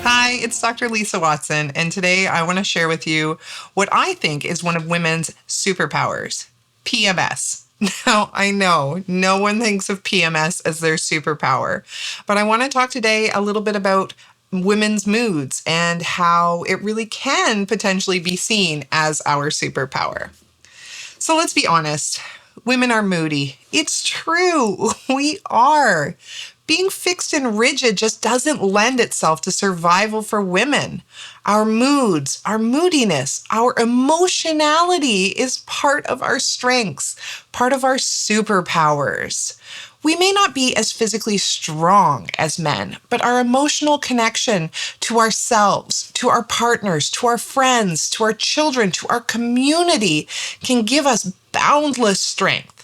Hi, it's Dr. Lisa Watson, and today I want to share with you what I think is one of women's superpowers, PMS. Now, I know no one thinks of PMS as their superpower, but I want to talk today a little bit about women's moods and how it really can potentially be seen as our superpower. So let's be honest. Women are moody. It's true. We are. Being fixed and rigid just doesn't lend itself to survival for women. Our moods, our moodiness, our emotionality is part of our strengths, part of our superpowers. We may not be as physically strong as men, but our emotional connection to ourselves, to our partners, to our friends, to our children, to our community can give us boundless strength.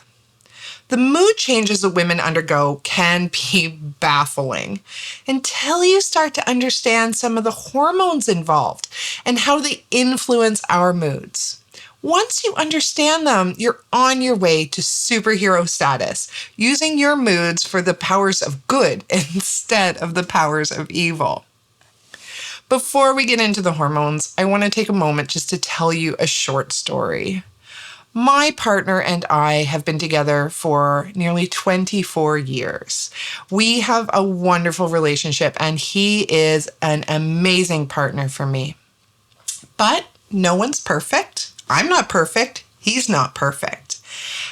The mood changes that women undergo can be baffling until you start to understand some of the hormones involved and how they influence our moods. Once you understand them, you're on your way to superhero status, using your moods for the powers of good instead of the powers of evil. Before we get into the hormones, I want to take a moment just to tell you a short story. My partner and I have been together for nearly 24 years. We have a wonderful relationship, and he is an amazing partner for me. But no one's perfect. I'm not perfect. He's not perfect.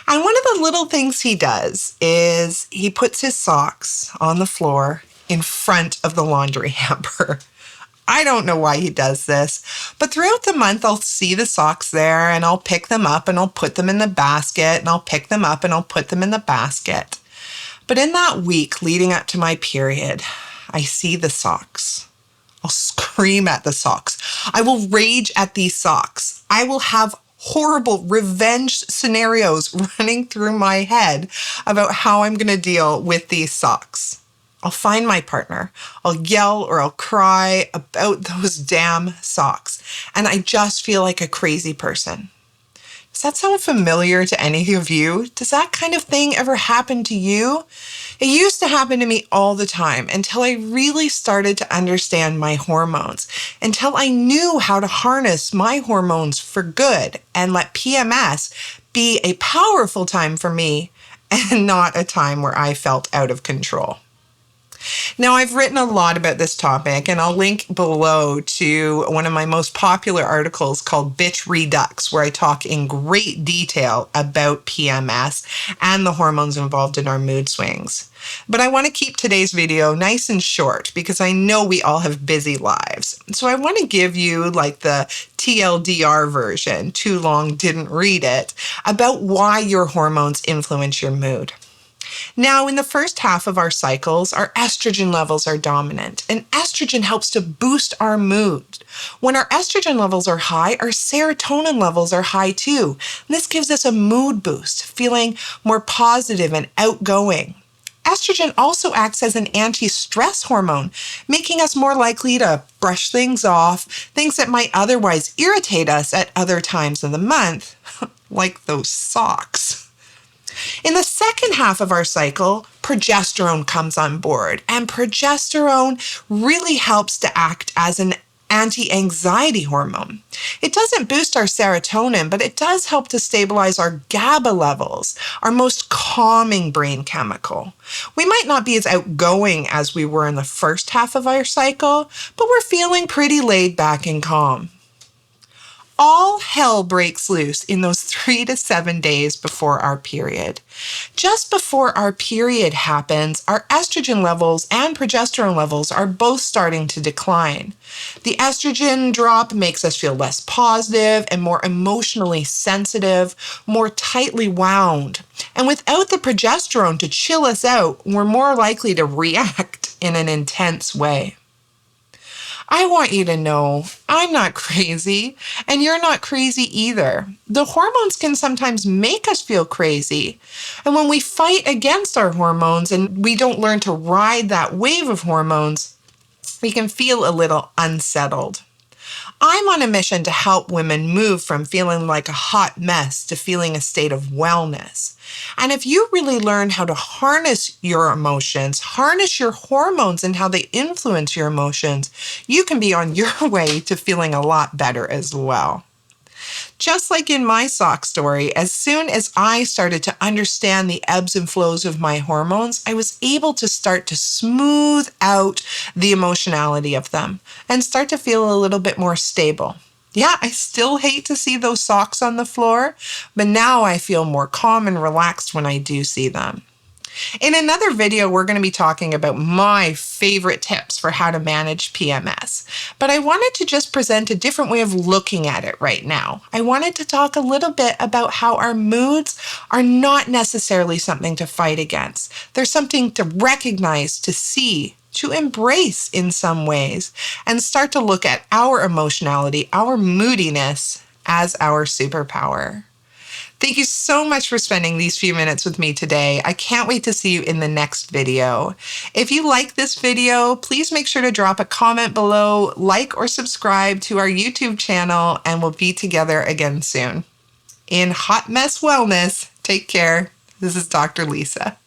And one of the little things he does is he puts his socks on the floor in front of the laundry hamper. I don't know why he does this, but throughout the month, I'll see the socks there and I'll pick them up and I'll put them in the basket and I'll pick them up and I'll put them in the basket. But in that week leading up to my period, I see the socks. I'll scream at the socks. I will rage at these socks. I will have horrible revenge scenarios running through my head about how I'm going to deal with these socks. I'll find my partner. I'll yell or I'll cry about those damn socks. And I just feel like a crazy person. Does that sound familiar to any of you? Does that kind of thing ever happen to you? It used to happen to me all the time until I really started to understand my hormones, until I knew how to harness my hormones for good and let PMS be a powerful time for me and not a time where I felt out of control. Now, I've written a lot about this topic, and I'll link below to one of my most popular articles called Bitch Redux, where I talk in great detail about PMS and the hormones involved in our mood swings. But I want to keep today's video nice and short because I know we all have busy lives. So I want to give you like the TLDR version, too long, didn't read it, about why your hormones influence your mood. Now, in the first half of our cycles, our estrogen levels are dominant, and estrogen helps to boost our mood. When our estrogen levels are high, our serotonin levels are high too. And this gives us a mood boost, feeling more positive and outgoing. Estrogen also acts as an anti-stress hormone, making us more likely to brush things off, things that might otherwise irritate us at other times of the month, like those socks. In the second half of our cycle, progesterone comes on board, and progesterone really helps to act as an anti-anxiety hormone. It doesn't boost our serotonin, but it does help to stabilize our GABA levels, our most calming brain chemical. We might not be as outgoing as we were in the first half of our cycle, but we're feeling pretty laid back and calm. All hell breaks loose in those 3 to 7 days before our period. Just before our period happens, our estrogen levels and progesterone levels are both starting to decline. The estrogen drop makes us feel less positive and more emotionally sensitive, more tightly wound. And without the progesterone to chill us out, we're more likely to react in an intense way. I want you to know I'm not crazy, and you're not crazy either. The hormones can sometimes make us feel crazy. And when we fight against our hormones and we don't learn to ride that wave of hormones, we can feel a little unsettled. I'm on a mission to help women move from feeling like a hot mess to feeling a state of wellness. And if you really learn how to harness your emotions, harness your hormones and how they influence your emotions, you can be on your way to feeling a lot better as well. Just like in my sock story, as soon as I started to understand the ebbs and flows of my hormones, I was able to start to smooth out the emotionality of them and start to feel a little bit more stable. Yeah, I still hate to see those socks on the floor, but now I feel more calm and relaxed when I do see them. In another video, we're going to be talking about my favorite tips for how to manage PMS, but I wanted to just present a different way of looking at it right now. I wanted to talk a little bit about how our moods are not necessarily something to fight against. They're something to recognize, to see, to embrace in some ways, and start to look at our emotionality, our moodiness as our superpower. Thank you so much for spending these few minutes with me today. I can't wait to see you in the next video. If you like this video, please make sure to drop a comment below, like or subscribe to our YouTube channel, and we'll be together again soon. In Hot Mess Wellness, take care. This is Dr. Lisa.